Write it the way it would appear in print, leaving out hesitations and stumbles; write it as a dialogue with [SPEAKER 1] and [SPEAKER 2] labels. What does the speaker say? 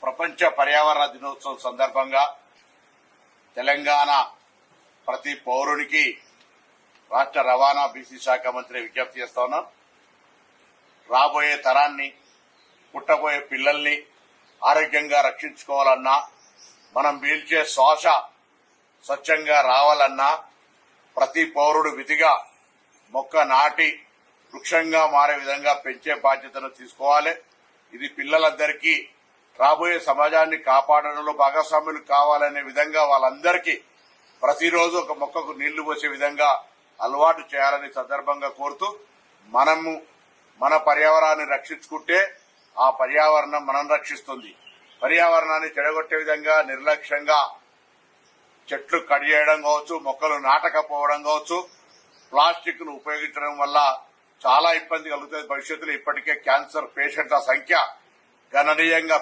[SPEAKER 1] ప్రపంచ పర్యావరణ దినోత్సవం సందర్భంగా తెలంగాణ ప్రతి పౌరునికి రాష్ట్ర రవాణా బీసీ శాఖ మంత్రి విజ్ఞప్తి చేస్తా ఉన్నాం. రాబోయే తరాన్ని, పుట్టబోయే పిల్లల్ని ఆరోగ్యంగా రక్షించుకోవాలన్నా, మనం పీల్చే శ్వాస స్వచ్ఛంగా రావాలన్నా ప్రతి పౌరుడు విధిగా మొక్క నాటి వృక్షంగా మారే విధంగా పెంచే బాధ్యతను తీసుకోవాలి. ఇది పిల్లలందరికీ రాబోయే సమాజాన్ని కాపాడడంలో భాగస్వాములు కావాలనే విధంగా వాళ్ళందరికీ ప్రతిరోజు ఒక మొక్కకు నీళ్లు పోసే విధంగా అలవాటు చేయాలని సందర్భంగా కోరుతూ, మనము మన పర్యావరణాన్ని రక్షించుకుంటే ఆ పర్యావరణం మనం రక్షిస్తుంది. పర్యావరణాన్ని చెడగొట్టే విధంగా నిర్లక్ష్యంగా చెట్లు కట్ చేయడం కావచ్చు, మొక్కలు నాటకపోవడం కావచ్చు, ప్లాస్టిక్ ను ఉపయోగించడం వల్ల చాలా ఇబ్బంది కలుగుతుంది. భవిష్యత్తులో ఇప్పటికే క్యాన్సర్ పేషెంట్ల సంఖ్య గణనీయంగా